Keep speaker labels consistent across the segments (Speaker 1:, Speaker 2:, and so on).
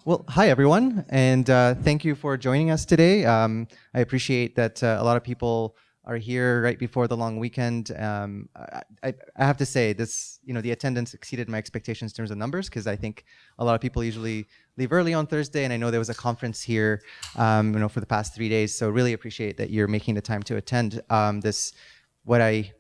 Speaker 1: Well, hi everyone, and thank you for joining us today. I appreciate that a lot of people are here right before the long weekend. I have to say this, the attendance exceeded my expectations in terms of numbers, because I think a lot of people usually leave early on Thursday, and I know there was a conference here, for the past 3 days. So really appreciate that you're making the time to attend this, what I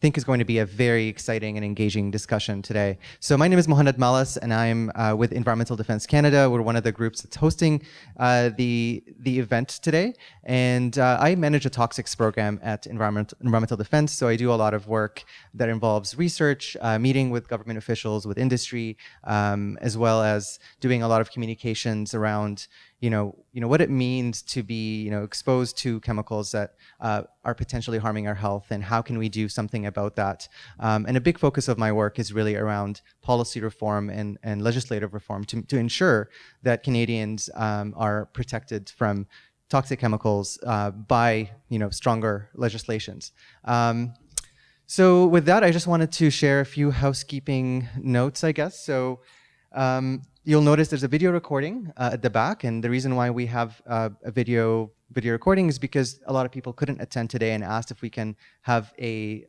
Speaker 1: think is going to be a very exciting and engaging discussion today. So my name is Mohamed Malas, and I'm with Environmental Defense Canada. We're one of the groups that's hosting the event today. And I manage a toxics program at Environmental Defense. So I do a lot of work that involves research, meeting with government officials, with industry, as well as doing a lot of communications around what it means to be, exposed to chemicals that are potentially harming our health, and how can we do something about that. And a big focus of my work is really around policy reform and legislative reform to ensure that Canadians are protected from toxic chemicals by, stronger legislations. So with that, I just wanted to share a few housekeeping notes, I guess. So you'll notice there's a video recording at the back, and the reason why we have a video recording is because a lot of people couldn't attend today and asked if we can have a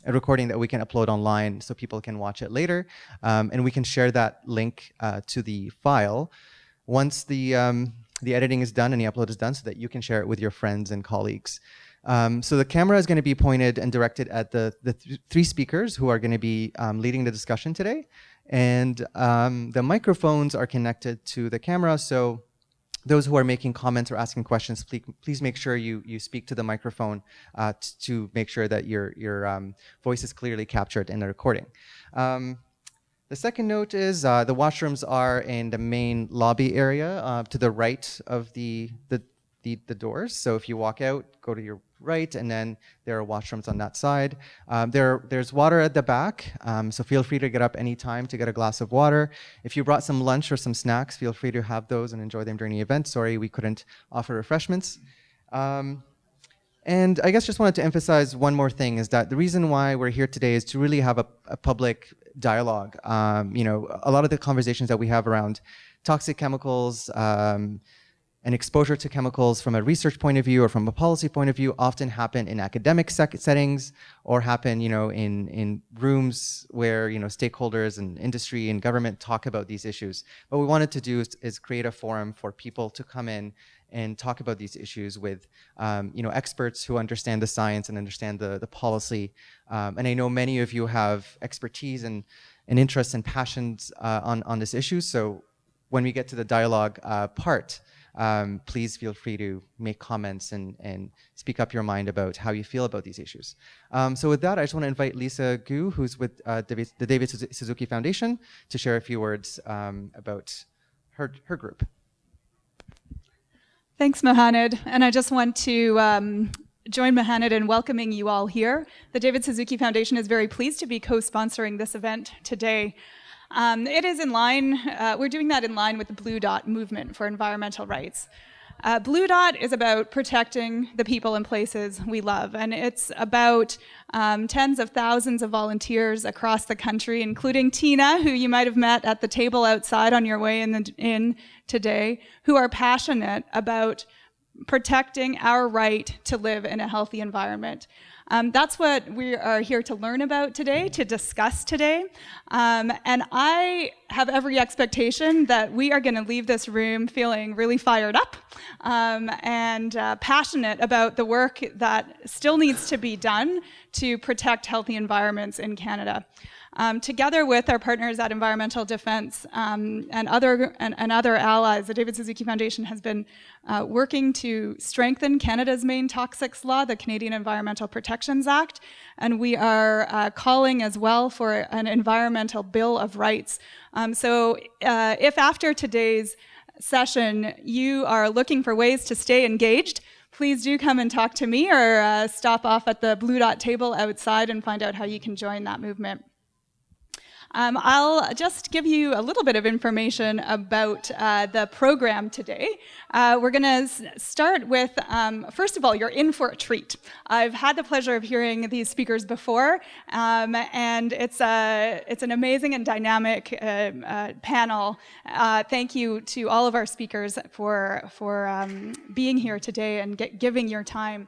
Speaker 1: recording that we can upload online so people can watch it later, and we can share that link to the file once the editing is done and the upload is done, so that you can share it with your friends and colleagues. So the camera is going to be pointed and directed at the three speakers who are going to be leading the discussion today. And the microphones are connected to the camera, so those who are making comments or asking questions, please make sure you speak to the microphone to make sure that your voice is clearly captured in the recording. The second note is the washrooms are in the main lobby area to the right of the doors. So if you walk out, go to your right, and then there are washrooms on that side. There's water at the back, so feel free to get up anytime to get a glass of water. If you brought some lunch or some snacks, feel free to have those and enjoy them during the event. Sorry, we couldn't offer refreshments. And I guess just wanted to emphasize one more thing, is that the reason why we're here today is to really have a public dialogue. A lot of the conversations that we have around toxic chemicals, and exposure to chemicals from a research point of view or from a policy point of view often happen in academic settings, or happen, in rooms where, stakeholders and industry and government talk about these issues. What we wanted to do is create a forum for people to come in and talk about these issues with, experts who understand the science and understand the policy. And I know many of you have expertise and interests and passions on this issue. So when we get to the dialogue part, please feel free to make comments and speak up your mind about how you feel about these issues. So with that, I just want to invite Lisa Gu, who's with the David Suzuki Foundation, to share a few words about her group.
Speaker 2: Thanks, Mohamed. And I just want to join Mohamed in welcoming you all here. The David Suzuki Foundation is very pleased to be co-sponsoring this event today. It is in line, we're doing that in line with the Blue Dot movement for environmental rights. Blue Dot is about protecting the people and places we love, and it's about tens of thousands of volunteers across the country, including Tina, who you might have met at the table outside on your way in today, who are passionate about protecting our right to live in a healthy environment. That's what we are here to learn about today, to discuss today. And I have every expectation that we are going to leave this room feeling really fired up and passionate about the work that still needs to be done to protect healthy environments in Canada. Together with our partners at Environmental Defense and other allies, the David Suzuki Foundation has been working to strengthen Canada's main toxics law, the Canadian Environmental Protections Act, and we are calling as well for an environmental bill of rights. So if after today's session you are looking for ways to stay engaged, please do come and talk to me, or stop off at the Blue Dot table outside and find out how you can join that movement. I'll just give you a little bit of information about the program today. We're going to start with, first of all, you're in for a treat. I've had the pleasure of hearing these speakers before, and it's an amazing and dynamic panel. Thank you to all of our speakers for being here today and giving your time.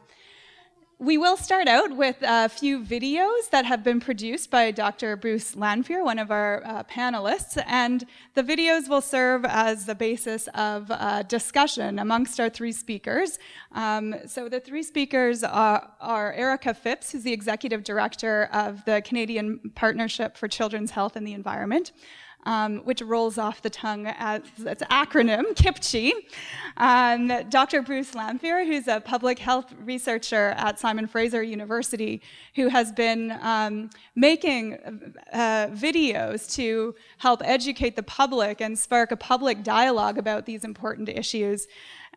Speaker 2: We will start out with a few videos that have been produced by Dr. Bruce Lanphier, one of our panelists, and the videos will serve as the basis of discussion amongst our three speakers. So the three speakers are Erica Phipps, who's the Executive Director of the Canadian Partnership for Children's Health and the Environment, which rolls off the tongue as its acronym, CEPA. Dr. Bruce Lanphier, who's a public health researcher at Simon Fraser University, who has been making videos to help educate the public and spark a public dialogue about these important issues.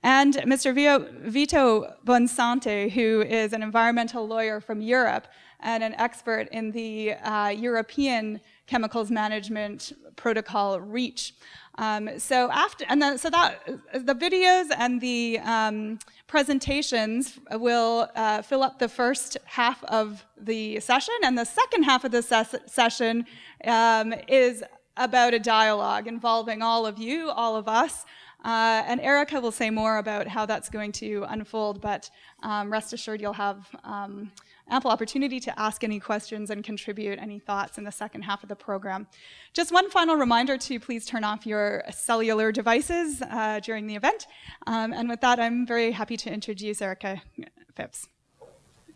Speaker 2: And Mr. Vito Bonsante, who is an environmental lawyer from Europe and an expert in the European Chemicals Management Protocol REACH. The videos and the presentations will fill up the first half of the session, and the second half of the session is about a dialogue involving all of you, all of us. And Erica will say more about how that's going to unfold, but rest assured you'll have ample opportunity to ask any questions and contribute any thoughts in the second half of the program. Just one final reminder to please turn off your cellular devices during the event. And with that, I'm very happy to introduce Erica Phipps.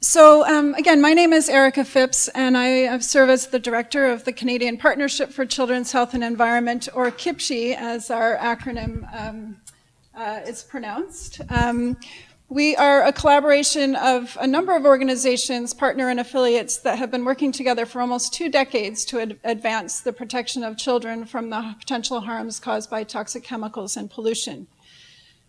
Speaker 3: So again, my name is Erica Phipps, and I serve as the director of the Canadian Partnership for Children's Health and Environment, or CEPA, as our acronym is pronounced. We are a collaboration of a number of organizations, partner and affiliates, that have been working together for almost 2 decades to advance the protection of children from the potential harms caused by toxic chemicals and pollution.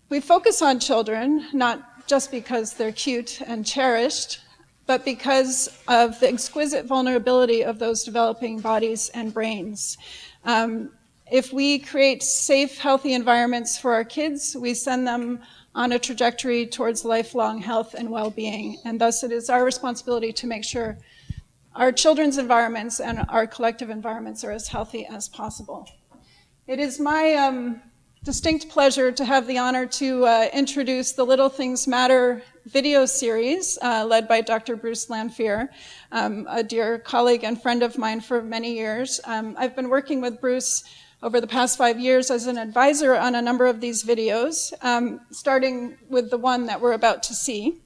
Speaker 3: We focus on children, not just because they're cute and cherished, but because of the exquisite vulnerability of those developing bodies and brains. If we create safe, healthy environments for our kids, we send them on a trajectory towards lifelong health and well-being. And thus it is our responsibility to make sure our children's environments and our collective environments are as healthy as possible. It is my distinct pleasure to have the honor to introduce the Little Things Matter video series led by Dr. Bruce Lanphier, a dear colleague and friend of mine for many years. I've been working with Bruce over the past 5 years as an advisor on a number of these videos, starting with the one that we're about to see.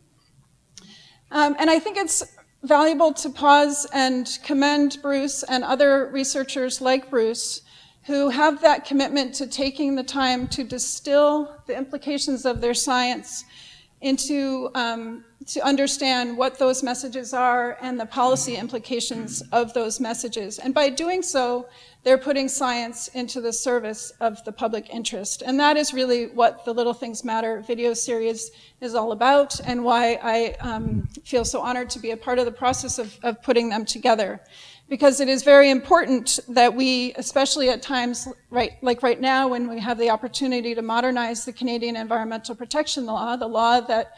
Speaker 3: And I think it's valuable to pause and commend Bruce and other researchers like Bruce who have that commitment to taking the time to distill the implications of their science into to understand what those messages are and the policy implications of those messages. And by doing so, they're putting science into the service of the public interest. And that is really what the Little Things Matter video series is all about, and why I feel so honored to be a part of the process of putting them together. Because it is very important that we, especially at times like right now when we have the opportunity to modernize the Canadian Environmental Protection Law, the law that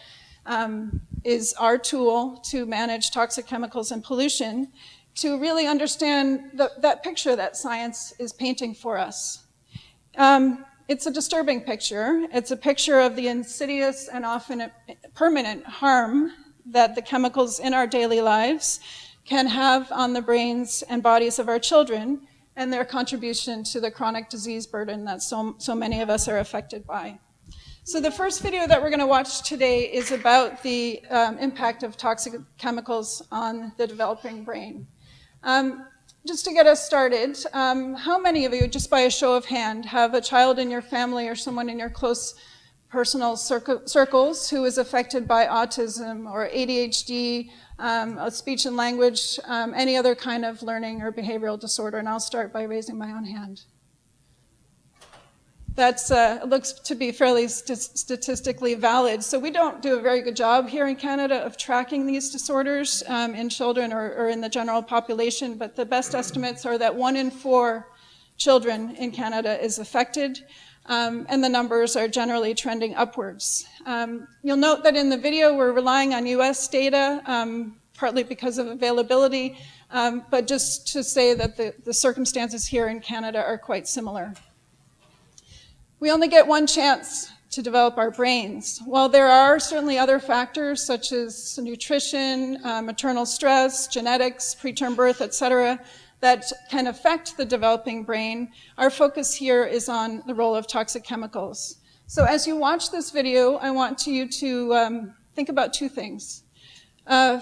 Speaker 3: is our tool to manage toxic chemicals and pollution, to really understand that picture that science is painting for us. It's a disturbing picture. It's a picture of the insidious and often permanent harm that the chemicals in our daily lives can have on the brains and bodies of our children, and their contribution to the chronic disease burden that so many of us are affected by. So the first video that we're going to watch today is about the impact of toxic chemicals on the developing brain. Just to get us started, how many of you, just by a show of hand, have a child in your family or someone in your close personal circles who is affected by autism or ADHD, speech and language, any other kind of learning or behavioral disorder? And I'll start by raising my own hand. That's looks to be fairly statistically valid. So we don't do a very good job here in Canada of tracking these disorders in children or in the general population, but the best estimates are that 1 in 4 children in Canada is affected, and the numbers are generally trending upwards. You'll note that in the video we're relying on US data, partly because of availability, but just to say that the circumstances here in Canada are quite similar. We only get one chance to develop our brains. While there are certainly other factors such as nutrition, maternal stress, genetics, preterm birth, etc., that can affect the developing brain, our focus here is on the role of toxic chemicals. So as you watch this video, I want you to think about 2 things.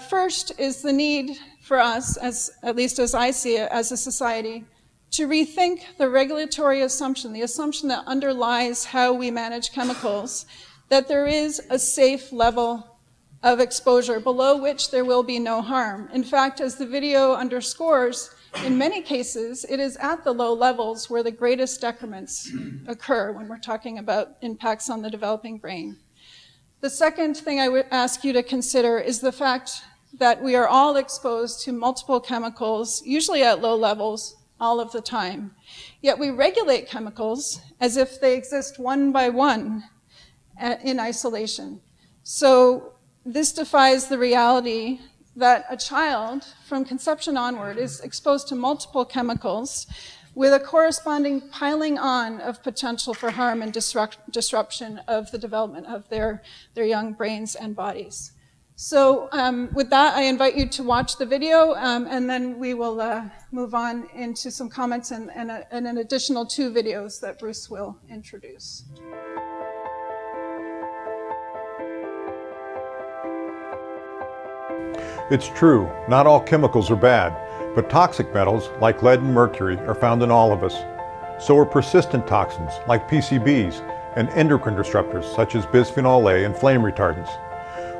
Speaker 3: First is the need for us, at least as I see it, as a society, to rethink the regulatory assumption, the assumption that underlies how we manage chemicals, that there is a safe level of exposure below which there will be no harm. In fact, as the video underscores, in many cases, it is at the low levels where the greatest decrements occur when we're talking about impacts on the developing brain. The second thing I would ask you to consider is the fact that we are all exposed to multiple chemicals, usually at low levels, all of the time. Yet we regulate chemicals as if they exist one by one in isolation. So this defies the reality that a child from conception onward is exposed to multiple chemicals with a corresponding piling on of potential for harm and disruption of the development of their young brains and bodies. So with that, I invite you to watch the video, and then we will move on into some comments and an additional 2 videos that Bruce will introduce.
Speaker 4: It's true, not all chemicals are bad, but toxic metals like lead and mercury are found in all of us. So are persistent toxins like PCBs and endocrine disruptors such as bisphenol A and flame retardants.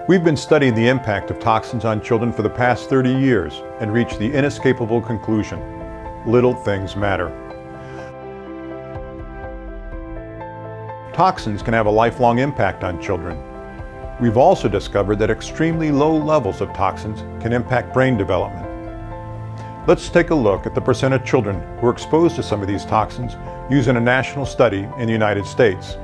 Speaker 4: We've been studying the impact of toxins on children for the past 30 years and reached the inescapable conclusion: little things matter. Toxins can have a lifelong impact on children. We've also discovered that extremely low levels of toxins can impact brain development. Let's take a look at the percent of children who are exposed to some of these toxins using a national study in the United States.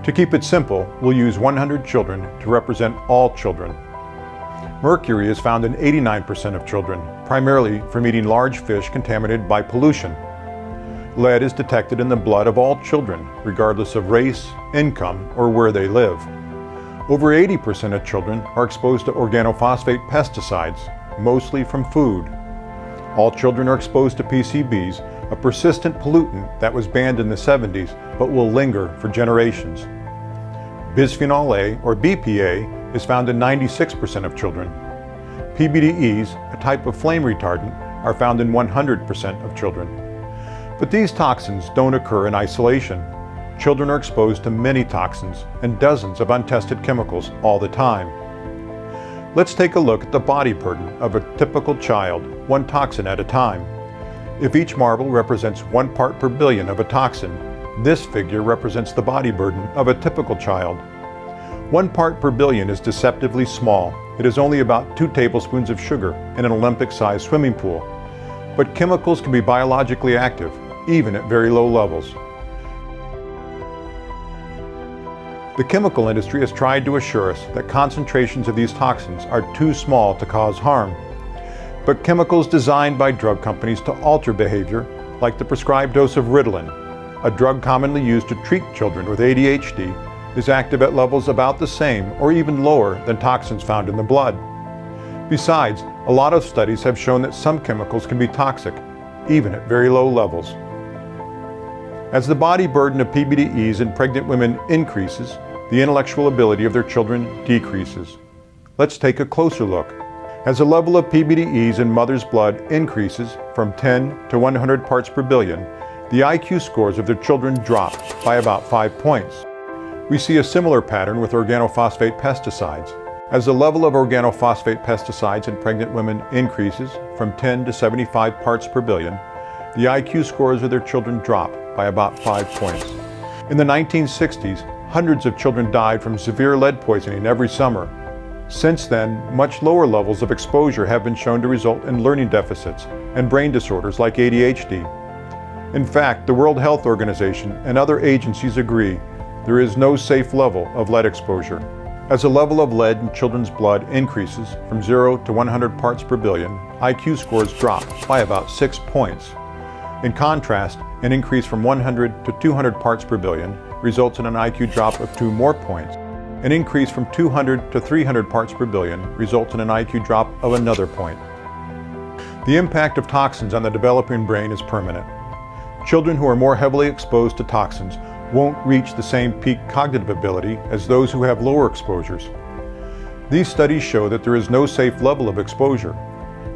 Speaker 4: To keep it simple, we'll use 100 children to represent all children. Mercury is found in 89% of children, primarily from eating large fish contaminated by pollution. Lead is detected in the blood of all children, regardless of race, income, or where they live. Over 80% of children are exposed to organophosphate pesticides, mostly from food. All children are exposed to PCBs, a persistent pollutant that was banned in the 70s but will linger for generations. Bisphenol A, or BPA, is found in 96% of children. PBDEs, a type of flame retardant, are found in 100% of children. But these toxins don't occur in isolation. Children are exposed to many toxins and dozens of untested chemicals all the time. Let's take a look at the body burden of a typical child, one toxin at a time. If each marble represents 1 part per billion of a toxin, this figure represents the body burden of a typical child. 1 part per billion is deceptively small. It is only about 2 tablespoons of sugar in an Olympic-sized swimming pool. But chemicals can be biologically active, even at very low levels. The chemical industry has tried to assure us that concentrations of these toxins are too small to cause harm. But chemicals designed by drug companies to alter behavior, like the prescribed dose of Ritalin, a drug commonly used to treat children with ADHD, is active at levels about the same or even lower than toxins found in the blood. Besides, a lot of studies have shown that some chemicals can be toxic, even at very low levels. As the body burden of PBDEs in pregnant women increases, the intellectual ability of their children decreases. Let's take a closer look. As the level of PBDEs in mother's blood increases from 10 to 100 parts per billion, the IQ scores of their children drop by about 5 points. We see a similar pattern with organophosphate pesticides. As the level of organophosphate pesticides in pregnant women increases from 10 to 75 parts per billion, the IQ scores of their children drop by about 5 points. In the 1960s, hundreds of children died from severe lead poisoning every summer. Since then, much lower levels of exposure have been shown to result in learning deficits and brain disorders like ADHD. In fact, the World Health Organization and other agencies agree there is no safe level of lead exposure. As the level of lead in children's blood increases from 0 to 100 parts per billion, IQ scores drop by about 6 points. In contrast, an increase from 100 to 200 parts per billion results in an IQ drop of 2 more points. An increase from 200 to 300 parts per billion results in an IQ drop of another point. The impact of toxins on the developing brain is permanent. Children who are more heavily exposed to toxins won't reach the same peak cognitive ability as those who have lower exposures. These studies show that there is no safe level of exposure.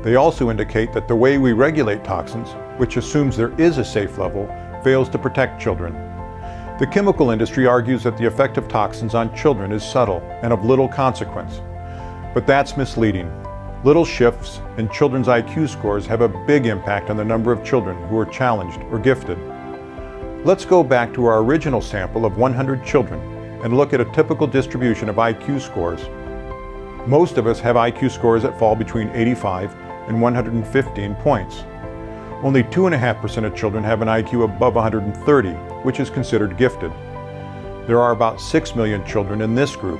Speaker 4: They also indicate that the way we regulate toxins, which assumes there is a safe level, fails to protect children. The chemical industry argues that the effect of toxins on children is subtle and of little consequence. But that's misleading. Little shifts in children's IQ scores have a big impact on the number of children who are challenged or gifted. Let's go back to our original sample of 100 children and look at a typical distribution of IQ scores. Most of us have IQ scores that fall between 85 and 115 points. Only 2.5% of children have an IQ above 130, which is considered gifted. There are about 6 million children in this group.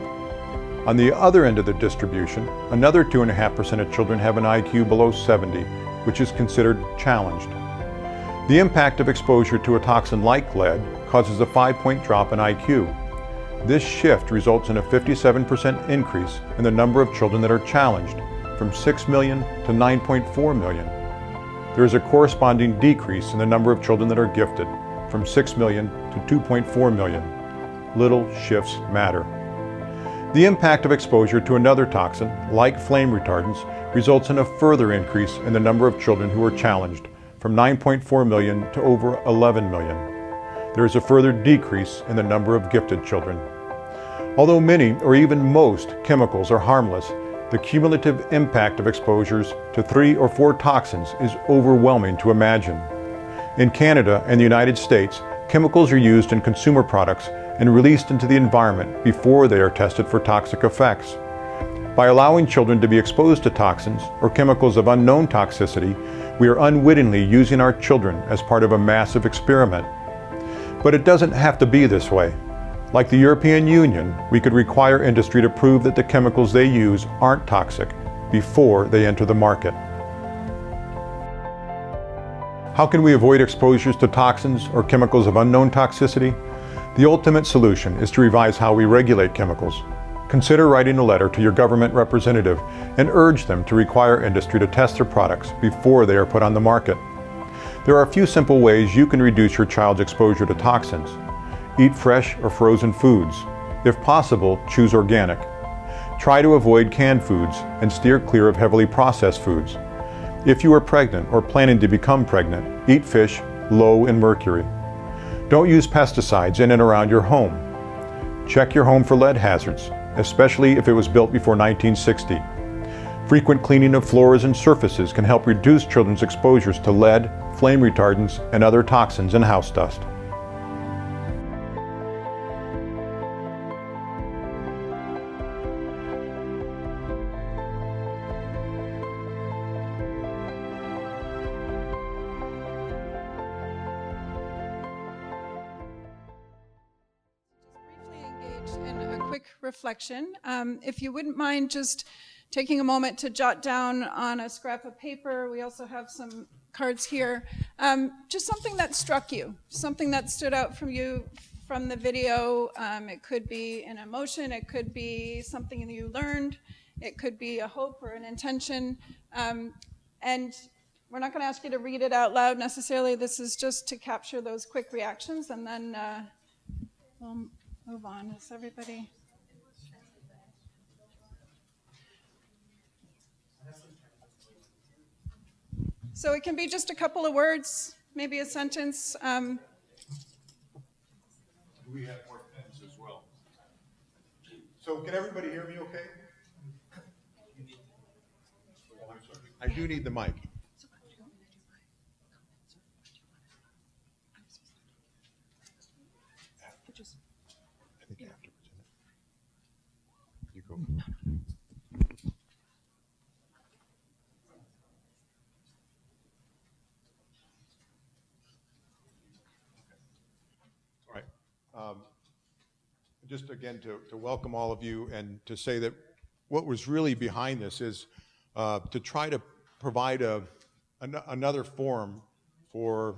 Speaker 4: On the other end of the distribution, another 2.5% of children have an IQ below 70, which is considered challenged. The impact of exposure to a toxin like lead causes a 5-point drop in IQ. This shift results in a 57% increase in the number of children that are challenged, from 6 million to 9.4 million. There is a corresponding decrease in the number of children that are gifted, from 6 million to 2.4 million. Little shifts matter. The impact of exposure to another toxin, like flame retardants, results in a further increase in the number of children who are challenged, from 9.4 million to over 11 million. There is a further decrease in the number of gifted children. Although many or even most chemicals are harmless, the cumulative impact of exposures to 3 or 4 toxins is overwhelming to imagine. In Canada and the United States, chemicals are used in consumer products and released into the environment before they are tested for toxic effects. By allowing children to be exposed to toxins or chemicals of unknown toxicity, we are unwittingly using our children as part of a massive experiment. But it doesn't have to be this way. Like the European Union, we could require industry to prove that the chemicals they use aren't toxic before they enter the market. How can we avoid exposures to toxins or chemicals of unknown toxicity? The ultimate solution is to revise how we regulate chemicals. Consider writing a letter to your government representative and urge them to require industry to test their products before they are put on the market. There are a few simple ways you can reduce your child's exposure to toxins. Eat fresh or frozen foods. If possible, choose organic. Try to avoid canned foods and steer clear of heavily processed foods. If you are pregnant or planning to become pregnant, eat fish low in mercury. Don't use pesticides in and around your home. Check your home for lead hazards, especially if it was built before 1960. Frequent cleaning of floors and surfaces can help reduce children's exposures to lead, flame retardants, and other toxins and house dust.
Speaker 3: Reflection. If you wouldn't mind just taking a moment to jot down on a scrap of paper, we also have some cards here, just something that struck you, something that stood out from you from the video. It could be an emotion, it could be something that you learned, it could be a hope or an intention, and we're not going to ask you to read it out loud necessarily. This is just to capture those quick reactions, and then we'll move on. Is everybody... So it can be just a couple of words, maybe a sentence.
Speaker 4: We have more pens as well. So can everybody hear me okay? Oh, I'm sorry. I do need the mic. just again to welcome all of you and to say that what was really behind this is to try to provide another forum for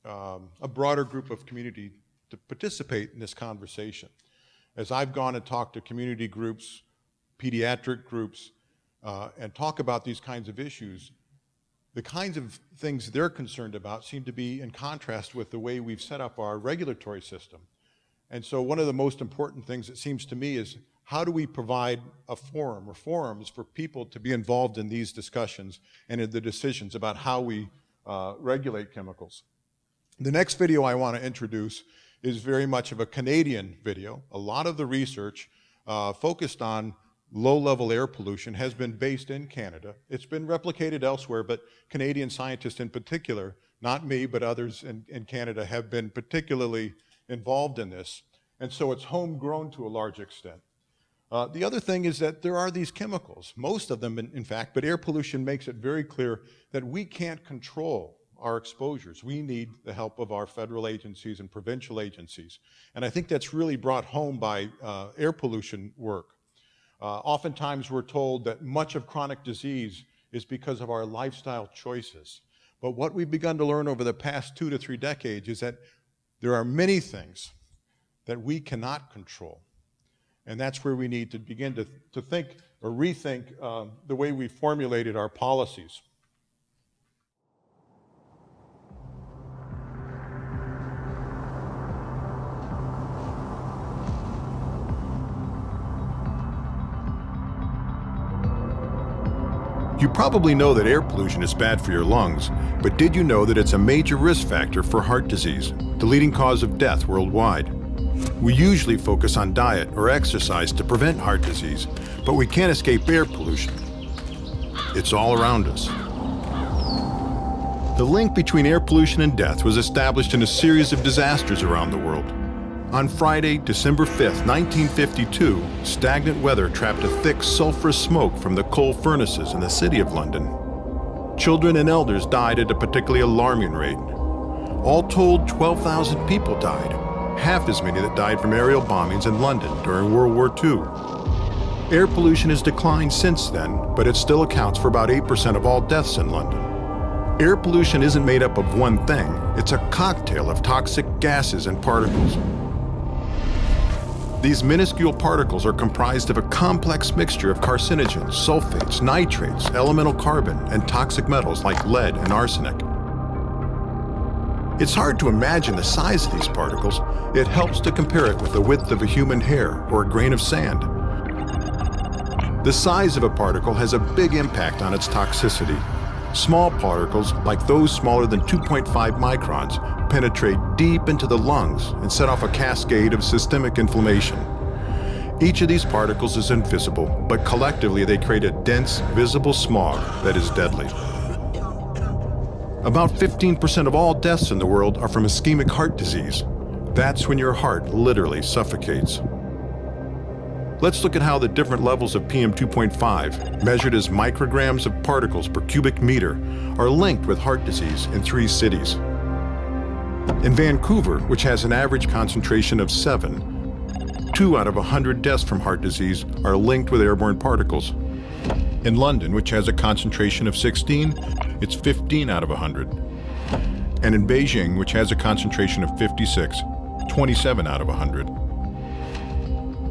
Speaker 4: a broader group of community to participate in this conversation. As I've gone and talked to community groups, pediatric groups, and talk about these kinds of issues, the kinds of things they're concerned about seem to be in contrast with the way we've set up our regulatory system. And so one of the most important things, it seems to me, is how do we provide a forum or forums for people to be involved in these discussions and in the decisions about how we regulate chemicals. The next video I want to introduce is very much of a Canadian video. A lot of the research focused on low-level air pollution has been based in Canada. It's been replicated elsewhere, but Canadian scientists in particular, not me, but others in Canada, have been particularly involved in this. And so it's homegrown to a large extent. The other thing is that there are these chemicals, most of them in fact, but air pollution makes it very clear that we can't control our exposures. We need the help of our federal agencies and provincial agencies. And I think that's really brought home by air pollution work. Oftentimes we're told that much of chronic disease is because of our lifestyle choices. But what we've begun to learn over the past 2 to 3 decades is that there are many things that we cannot control. And that's where we need to begin to think or rethink the way we formulated our policies. You probably know that air pollution is bad for your lungs, but did you know that it's a major risk factor for heart disease, the leading cause of death worldwide? We usually focus on diet or exercise to prevent heart disease, but we can't escape air pollution. It's all around us. The link between air pollution and death was established in a series of disasters around the world. On Friday, December 5th, 1952, stagnant weather trapped a thick sulfurous smoke from the coal furnaces in the city of London. Children and elders died at a particularly alarming rate. All told, 12,000 people died, half as many that died from aerial bombings in London during World War II. Air pollution has declined since then, but it still accounts for about 8% of all deaths in London. Air pollution isn't made up of one thing, it's a cocktail of toxic gases and particles. These minuscule particles are comprised of a complex mixture of carcinogens, sulfates, nitrates, elemental carbon, and toxic metals like lead and arsenic. It's hard to imagine the size of these particles. It helps to compare it with the width of a human hair or a grain of sand. The size of a particle has a big impact on its toxicity. Small particles, like those smaller than 2.5 microns, penetrate deep into the lungs and set off a cascade of systemic inflammation. Each of these particles is invisible, but collectively they create a dense, visible smog that is deadly. About 15% of all deaths in the world are from ischemic heart disease. That's when your heart literally suffocates. Let's look at how the different levels of PM2.5, measured as micrograms of particles per cubic meter, are linked with heart disease in 3 cities. In Vancouver, which has an average concentration of 7, 2 out of 100 deaths from heart disease are linked with airborne particles. In London, which has a concentration of 16, it's 15 out of 100. And in Beijing, which has a concentration of 56, 27 out of 100.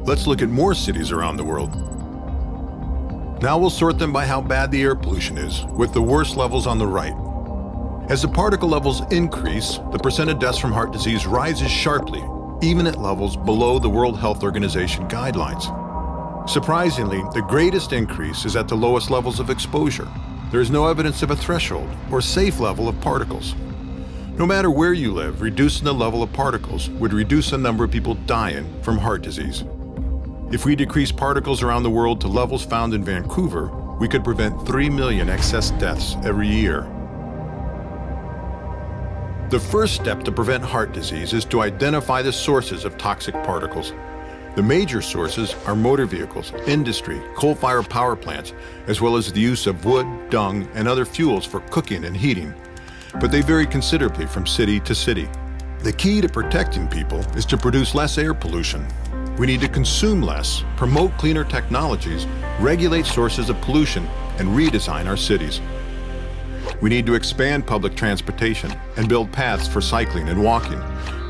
Speaker 4: Let's look at more cities around the world. Now we'll sort them by how bad the air pollution is, with the worst levels on the right. As the particle levels increase, the percent of deaths from heart disease rises sharply, even at levels below the World Health Organization guidelines. Surprisingly, the greatest increase is at the lowest levels of exposure. There is no evidence of a threshold or safe level of particles. No matter where you live, reducing the level of particles would reduce the number of people dying from heart disease. If we decrease particles around the world to levels found in Vancouver, we could prevent 3 million excess deaths every year. The first step to prevent heart disease is to identify the sources of toxic particles. The major sources are motor vehicles, industry, coal-fired power plants, as well as the use of wood, dung, and other fuels for cooking and heating. But they vary considerably from city to city. The key to protecting people is to produce less air pollution. We need to consume less, promote cleaner technologies, regulate sources of pollution, and redesign our cities. We need to expand public transportation and build paths for cycling and walking.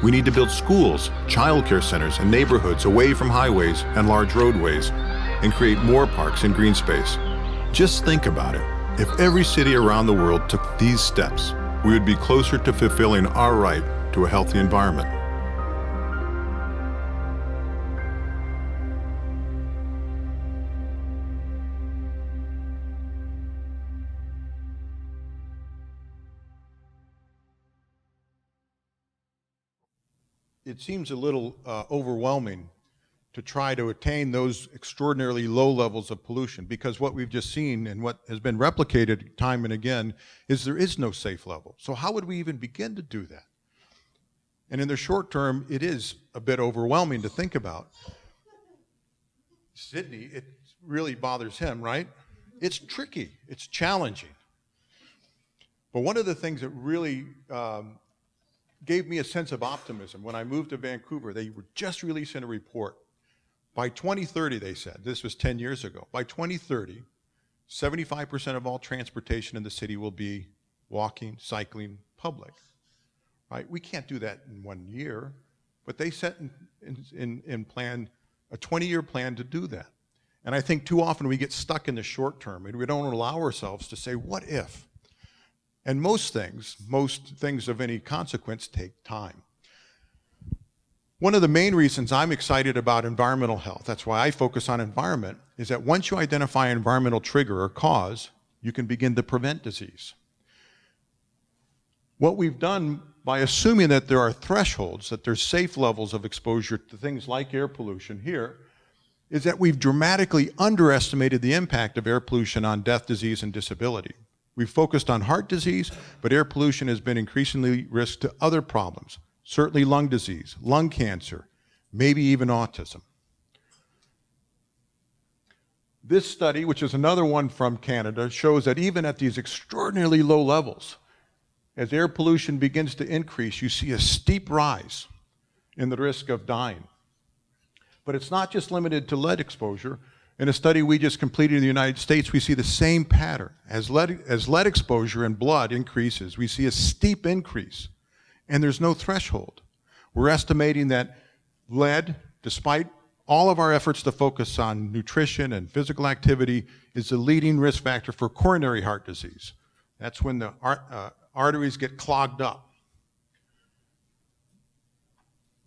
Speaker 4: We need to build schools, childcare centers, and neighborhoods away from highways and large roadways, and create more parks and green space. Just think about it. If every city around the world took these steps, we would be closer to fulfilling our right to a healthy environment. It seems a little overwhelming to try to attain those extraordinarily low levels of pollution, because what we've just seen and what has been replicated time and again is there is no safe level. So how would we even begin to do that? And in the short term, it is a bit overwhelming to think about. Sydney, it really bothers him, right? It's tricky, it's challenging. But one of the things that really gave me a sense of optimism when I moved to Vancouver, they were just releasing a report. By 2030, they said, this was 10 years ago, by 2030, 75% of all transportation in the city will be walking, cycling, public, right? We can't do that in 1 year, but they set in plan, a 20-year plan to do that. And I think too often we get stuck in the short term and we don't allow ourselves to say, what if? And most things of any consequence take time. One of the main reasons I'm excited about environmental health, that's why I focus on environment, is that once you identify an environmental trigger or cause, you can begin to prevent disease. What we've done by assuming that there are thresholds, that there's safe levels of exposure to things like air pollution here, is that we've dramatically underestimated the impact of air pollution on death, disease, and disability. We've focused on heart disease, but air pollution has been increasingly risked to other problems, certainly lung disease, lung cancer, maybe even autism. This study, which is another one from Canada, shows that even at these extraordinarily low levels, as air pollution begins to increase, you see a steep rise in the risk of dying. But it's not just limited to lead exposure. In a study we just completed in the United States, we see the same pattern. As lead exposure in blood increases, we see a steep increase, and there's no threshold. We're estimating that lead, despite all of our efforts to focus on nutrition and physical activity, is the leading risk factor for coronary heart disease. That's when the arteries get clogged up.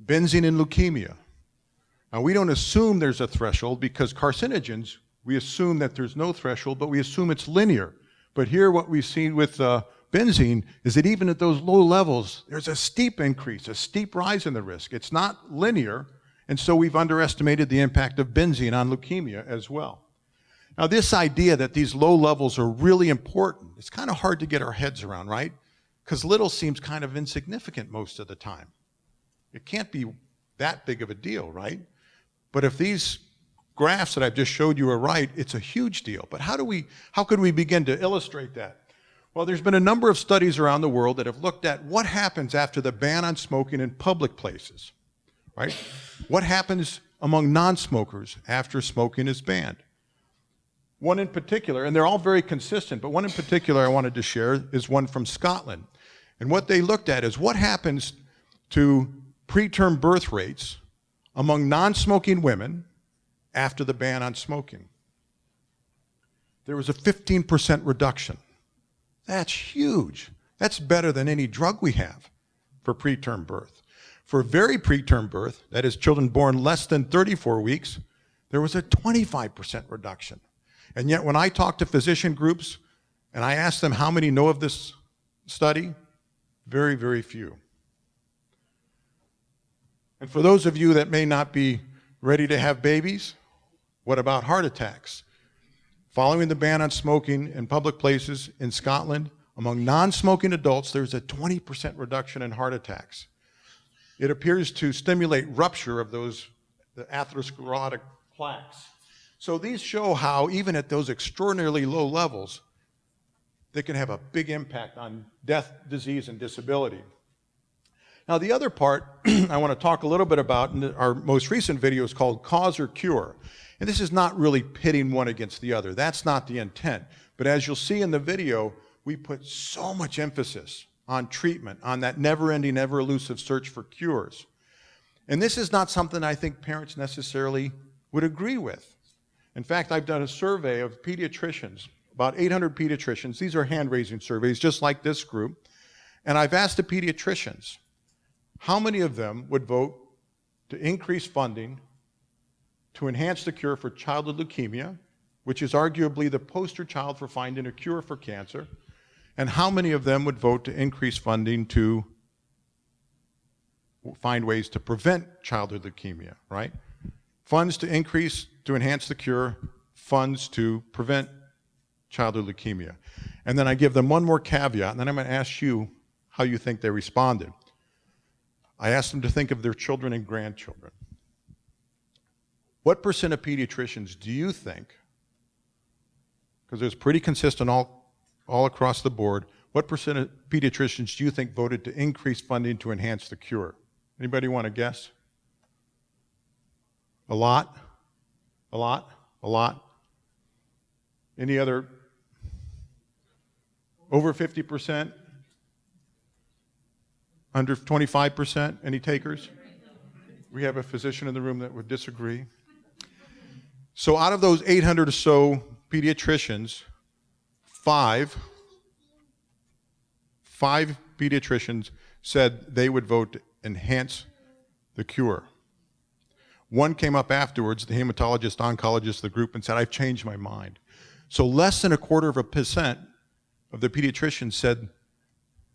Speaker 4: Benzene and leukemia. Now, we don't assume there's a threshold because carcinogens, we assume that there's no threshold, but we assume it's linear. But here what we've seen with benzene is that even at those low levels, there's a steep increase, a steep rise in the risk. It's not linear, and so we've underestimated the impact of benzene on leukemia as well. Now, this idea that these low levels are really important, it's kind of hard to get our heads around, right? Because little seems kind of insignificant most of the time. It can't be that big of a deal, right? But if these graphs that I've just showed you are right, it's a huge deal. But how could we begin to illustrate that? Well, there's been a number of studies around the world that have looked at what happens after the ban on smoking in public places, right? What happens among non-smokers after smoking is banned? One in particular, and they're all very consistent, but one in particular I wanted to share is one from Scotland. And what they looked at is what happens to preterm birth rates among non-smoking women after the ban on smoking. There was a 15% reduction. That's huge. That's better than any drug we have for preterm birth. For very preterm birth, that is children born less than 34 weeks, there was a 25% reduction. And yet when I talk to physician groups and I ask them how many know of this study, very, very few. And for those of you that may not be ready to have babies, what about heart attacks? Following the ban on smoking in public places in Scotland, among non-smoking adults, there's a 20% reduction in heart attacks. It appears to stimulate rupture of the atherosclerotic plaques. So these show how, even at those extraordinarily low levels, they can have a big impact on death, disease, and disability. Now, the other part I want to talk a little bit about in our most recent video is called Cause or Cure. And this is not really pitting one against the other. That's not the intent. But as you'll see in the video, we put so much emphasis on treatment, on that never-ending, never-elusive search for cures. And this is not something I think parents necessarily would agree with. In fact, I've done a survey of pediatricians, about 800 pediatricians. These are hand-raising surveys, just like this group. And I've asked the pediatricians, how many of them would vote to increase funding to enhance the cure for childhood leukemia, which is arguably the poster child for finding a cure for cancer, and how many of them would vote to increase funding to find ways to prevent childhood leukemia, right? Funds to increase to enhance the cure, funds to prevent childhood leukemia. And then I give them one more caveat, and then I'm going to ask you how you think they responded. I asked them to think of their children and grandchildren. What percent of pediatricians do you think, because it's pretty consistent all across the board, what percent of pediatricians do you think voted to increase funding to enhance the cure? Anybody want to guess? A lot? A lot? A lot? Any other? Over 50%? Under 25%? Any takers? We have a physician in the room that would disagree. So out of those 800 or so pediatricians, five pediatricians said they would vote to enhance the cure. One came up afterwards, the hematologist, oncologist of the group, and said, I've changed my mind. So less than 0.25% of the pediatricians said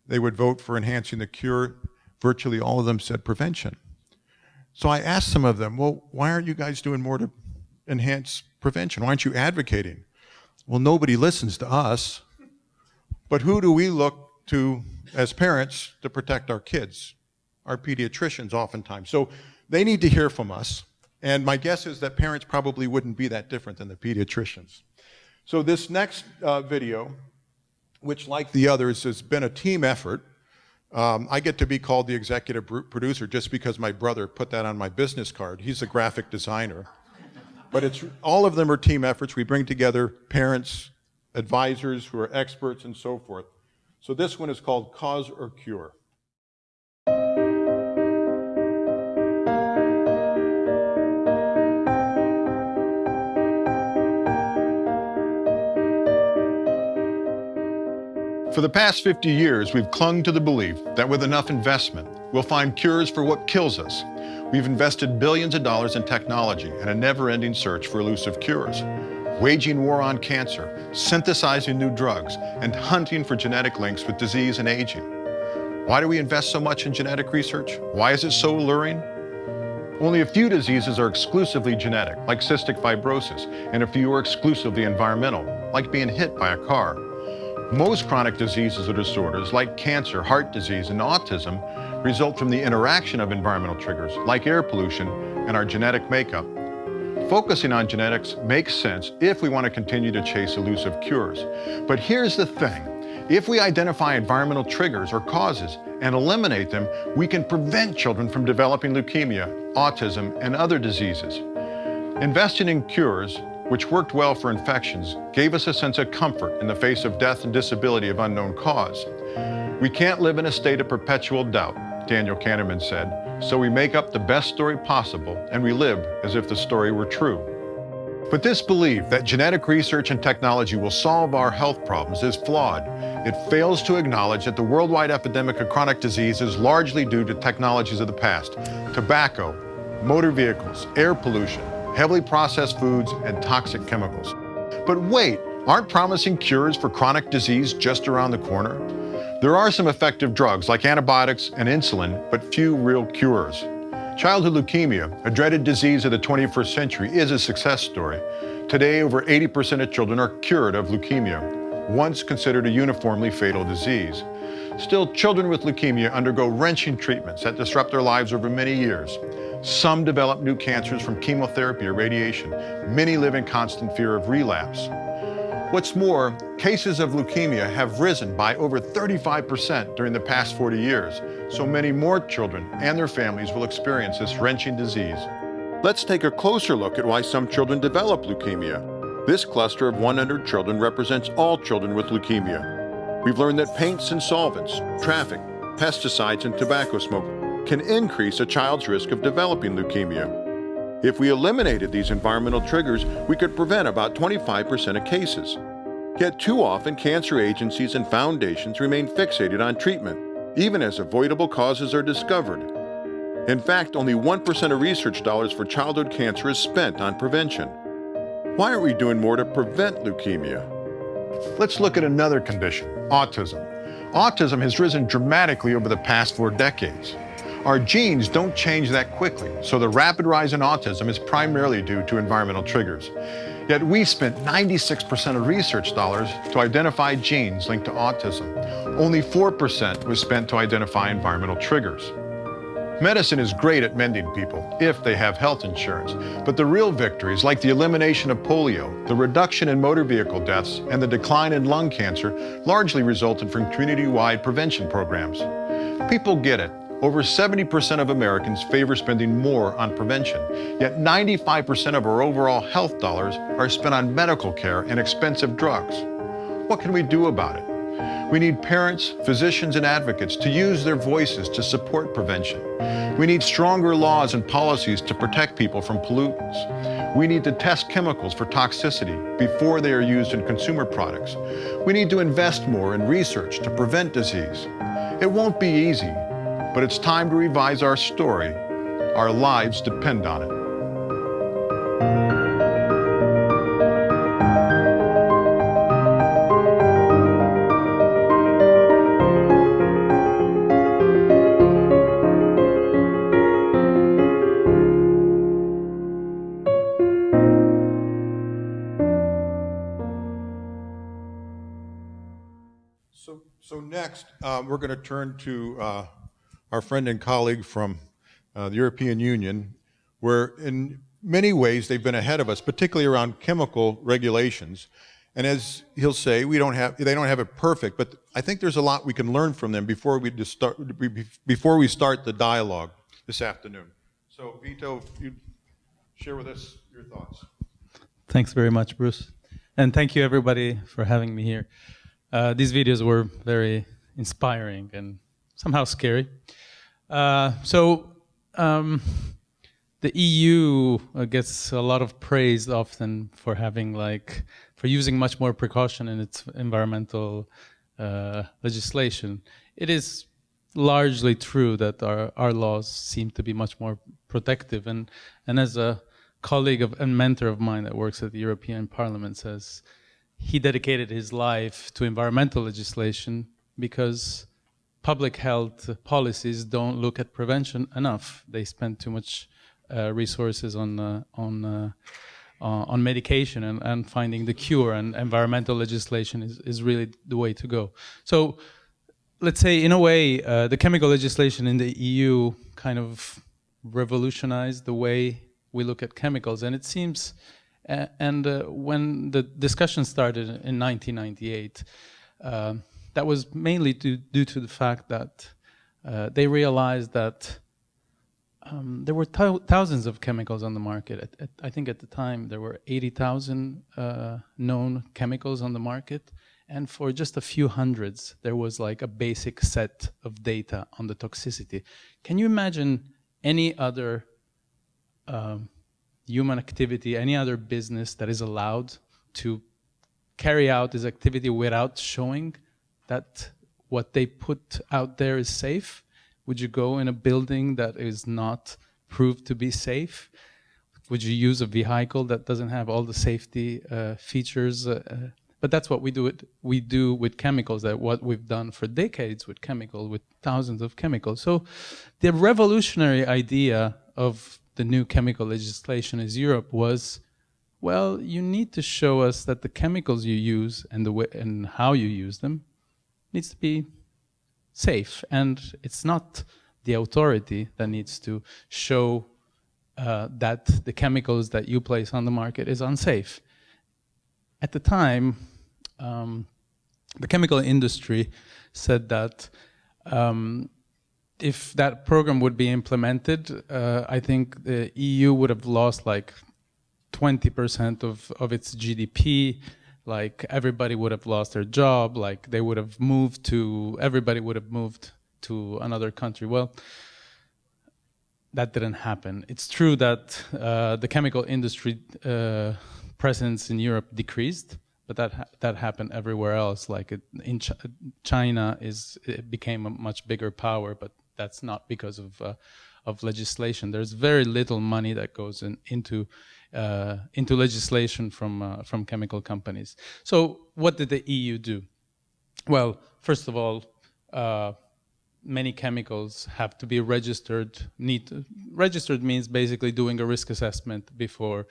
Speaker 4: they would vote for enhancing the cure. Virtually all of them said prevention. So I asked some of them, well, why aren't you guys doing more to enhance prevention? Why aren't you advocating? Well, nobody listens to us. But who do we look to as parents to protect our kids? Our pediatricians oftentimes. So they need to hear from us. And my guess is that parents probably wouldn't be that different than the pediatricians. So this next video, which like the others has been a team effort. I get to be called the executive producer just because my brother put that on my business card. He's a graphic designer. But all of them are team efforts. We bring together parents, advisors who are experts, and so forth. So this one is called Cause or Cure. For the past 50 years, we've clung to the belief that with enough investment, we'll find cures for what kills us. We've invested billions of dollars in technology and a never-ending search for elusive cures, waging war on cancer, synthesizing new drugs, and hunting for genetic links with disease and aging. Why do we invest so much in genetic research? Why is it so alluring? Only a few diseases are exclusively genetic, like cystic fibrosis, and a few are exclusively environmental, like being hit by a car. Most chronic diseases or disorders, like cancer, heart disease, and autism, result from the interaction of environmental triggers, like air pollution, and our genetic makeup. Focusing on genetics makes sense if we want to continue to chase elusive cures. But here's the thing. If we identify environmental triggers or causes and eliminate them, we can prevent children from developing leukemia, autism, and other diseases. Investing in cures, which worked well for infections, gave us a sense of comfort in the face of death and disability of unknown cause. We can't live in a state of perpetual doubt, Daniel Kahneman said, so we make up the best story possible and we live as if the story were true. But this belief that genetic research and technology will solve our health problems is flawed. It fails to acknowledge that the worldwide epidemic of chronic disease is largely due to technologies of the past: tobacco, motor vehicles, air pollution, heavily processed foods, and toxic chemicals. But wait, aren't promising cures for chronic disease just around the corner? There are some effective drugs like antibiotics and insulin, but few real cures. Childhood leukemia, a dreaded disease of the 21st century, is a success story. Today, over 80% of children are cured of leukemia, once considered a uniformly fatal disease. Still, children with leukemia undergo wrenching treatments that disrupt their lives over many years. Some develop new cancers from chemotherapy or radiation. Many live in constant fear of relapse. What's more, cases of leukemia have risen by over 35% during the past 40 years, so many more children and their families will experience this wrenching disease. Let's take a closer look at why some children develop leukemia. This cluster of 100 children represents all children with leukemia. We've learned that paints and solvents, traffic, pesticides, and tobacco smoke can increase a child's risk of developing leukemia. If we eliminated these environmental triggers, we could prevent about 25% of cases. Yet too often, cancer agencies and foundations remain fixated on treatment, even as avoidable causes are discovered. In fact, only 1% of research dollars for childhood cancer is spent on prevention. Why aren't we doing more to prevent leukemia? Let's look at another condition, autism. Autism has risen dramatically over the past 4 decades. Our genes don't change that quickly, so the rapid rise in autism is primarily due to environmental triggers. Yet we spent 96% of research dollars to identify genes linked to autism. Only 4% was spent to identify environmental triggers. Medicine is great at mending people if they have health insurance, but the real victories, like the elimination of polio, the reduction in motor vehicle deaths, and the decline in lung cancer, largely resulted from community-wide prevention programs. People get it. Over 70% of Americans favor spending more on prevention, yet 95% of our overall health dollars are spent on medical care and expensive drugs. What can we do about it? We need parents, physicians, and advocates to use their voices to support prevention. We need stronger laws and policies to protect people from pollutants. We need to test chemicals for toxicity before they are used in consumer products. We need to invest more in research to prevent disease. It won't be easy, but it's time to revise our story. Our lives depend on it. So next, we're going to turn to our friend and colleague from the European Union, where in many ways they've been ahead of us, particularly around chemical regulations. And as he'll say, they don't have it perfect, but I think there's a lot we can learn from them before we start the dialogue this afternoon. So Vito, if you'd share with us your thoughts.
Speaker 5: Thanks very much, Bruce. And thank you everybody for having me here. These videos were very inspiring and somehow scary. The EU gets a lot of praise often for having for using much more precaution in its environmental legislation. It is largely true that our laws seem to be much more protective. And as a colleague and mentor of mine that works at the European Parliament says, he dedicated his life to environmental legislation because public health policies don't look at prevention enough. They spend too much resources on medication and finding the cure, and environmental legislation is really the way to go. So let's say, in a way, the chemical legislation in the EU kind of revolutionized the way we look at chemicals. And it seems, when the discussion started in 1998, that was mainly due to the fact that they realized that there were thousands of chemicals on the market. I think at the time there were 80,000 known chemicals on the market, and for just a few hundreds there was like a basic set of data on the toxicity. Can you imagine any other human activity, any other business that is allowed to carry out this activity without showing that what they put out there is safe? Would you go in a building that is not proved to be safe? Would you use a vehicle that doesn't have all the safety features? But that's what we do with chemicals, that what we've done for decades with chemicals, with thousands of chemicals. So the revolutionary idea of the new chemical legislation in Europe was, well, you need to show us that the chemicals you use and the way and how you use them needs to be safe, and it's not the authority that needs to show that the chemicals that you place on the market is unsafe. At the time, the chemical industry said that if that program would be implemented, I think the EU would have lost like 20% of its GDP, like everybody would have lost their job, like they would have moved to, everybody would have moved to another country. Well, that didn't happen. It's true that the chemical industry presence in Europe decreased, but that happened everywhere else. Like China it became a much bigger power, but that's not because of legislation. There's very little money that goes into legislation from chemical companies. So what did the EU do? Well, first of all, many chemicals have to be registered. Registered means basically doing a risk assessment before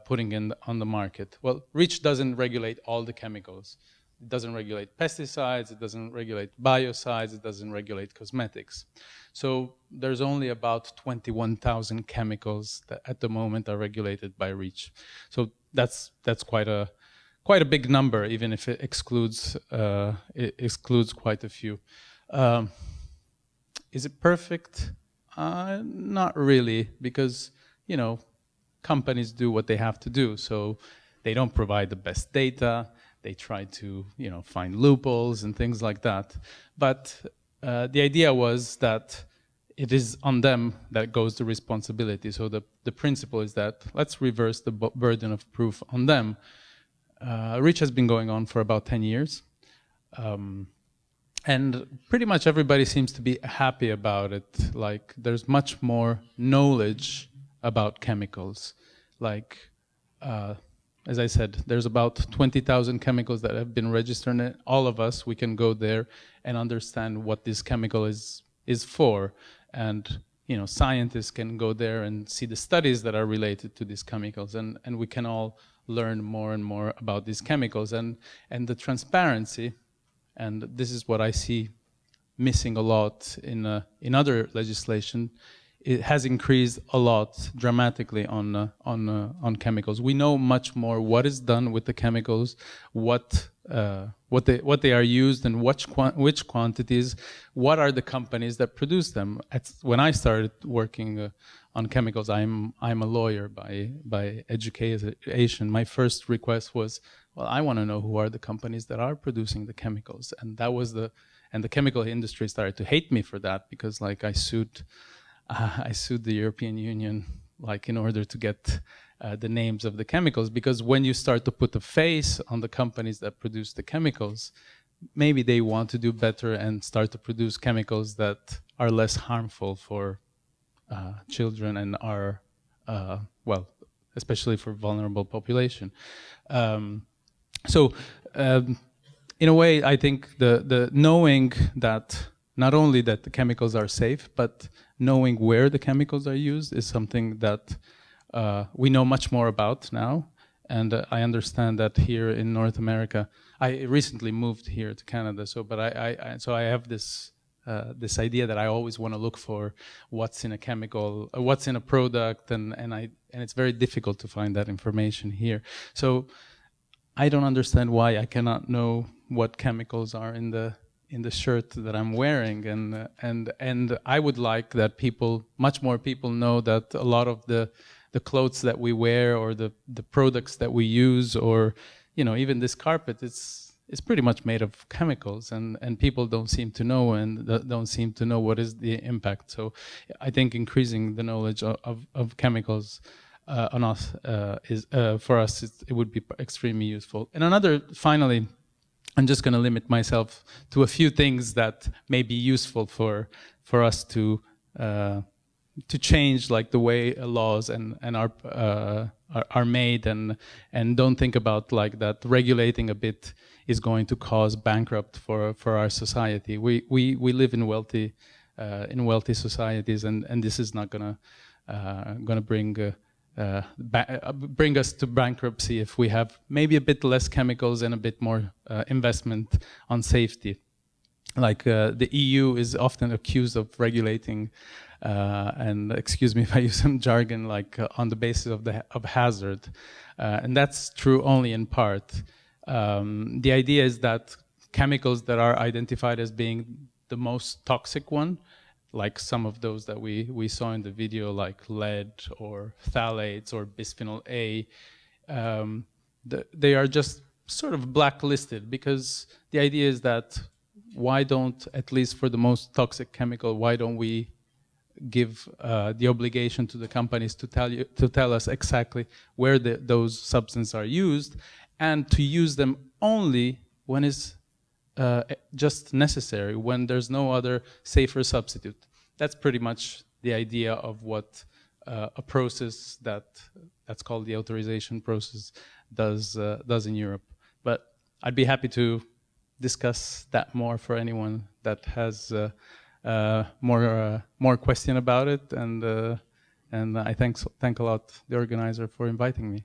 Speaker 5: putting on the market. Well, REACH doesn't regulate all the chemicals. It doesn't regulate pesticides, it doesn't regulate biocides, it doesn't regulate cosmetics. So there's only about 21,000 chemicals that at the moment are regulated by REACH. So that's quite a big number, even if it excludes quite a few. Is it perfect? Not really, because companies do what they have to do. So they don't provide the best data. They try to find loopholes and things like that. But the idea was that it is on them that goes the responsibility. So the principle is that let's reverse the burden of proof on them. REACH has been going on for about 10 years. And pretty much everybody seems to be happy about it. Like there's much more knowledge about chemicals. Like, as I said, there's about 20,000 chemicals that have been registered. And all of us, we can go there and understand what this chemical is for. And scientists can go there and see the studies that are related to these chemicals. And we can all learn more and more about these chemicals. And the transparency, and this is what I see missing a lot in other legislation, it has increased a lot dramatically on chemicals. We know much more what is done with the chemicals, what they are used, and which quantities. What are the companies that produce them? When I started working on chemicals, I'm a lawyer by education. My first request was, well, I want to know who are the companies that are producing the chemicals, and that was the chemical industry started to hate me for that, because like I sued the European Union like in order to get the names of the chemicals, because when you start to put a face on the companies that produce the chemicals, maybe they want to do better and start to produce chemicals that are less harmful for children and are especially for vulnerable population. So in a way, I think the knowing that not only that the chemicals are safe, but knowing where the chemicals are used is something that we know much more about now. And I understand that here in North America, I recently moved here to Canada, but I have this idea that I always want to look for what's in a chemical, what's in a product, and it's very difficult to find that information here. So I don't understand why I cannot know what chemicals are in the shirt that I'm wearing, and I would like that much more people know that a lot of the clothes that we wear or the products that we use, or even this carpet, it's pretty much made of chemicals, and people don't seem to know, and don't seem to know what is the impact. So I think increasing the knowledge of chemicals on us is for us it would be extremely useful. And finally, I'm just going to limit myself to a few things that may be useful for us to change, like the way laws and are made, and don't think about like that regulating a bit is going to cause bankrupt for our society. We live in wealthy societies, and this is not gonna bring us to bankruptcy if we have maybe a bit less chemicals and a bit more investment on safety. Like the EU is often accused of regulating, and excuse me if I use some jargon, like on the basis of hazard, and that's true only in part. The idea is that chemicals that are identified as being the most toxic one, like some of those that we saw in the video, like lead or phthalates or bisphenol A, they are just sort of blacklisted, because the idea is that why don't, at least for the most toxic chemical, why don't we give the obligation to the companies to tell us exactly where those substances are used, and to use them only when it's just necessary, when there's no other safer substitute. That's pretty much the idea of what a process that's called the authorization process does in Europe. But I'd be happy to discuss that more for anyone that has more question about it, and I thank a lot the organizer for inviting me.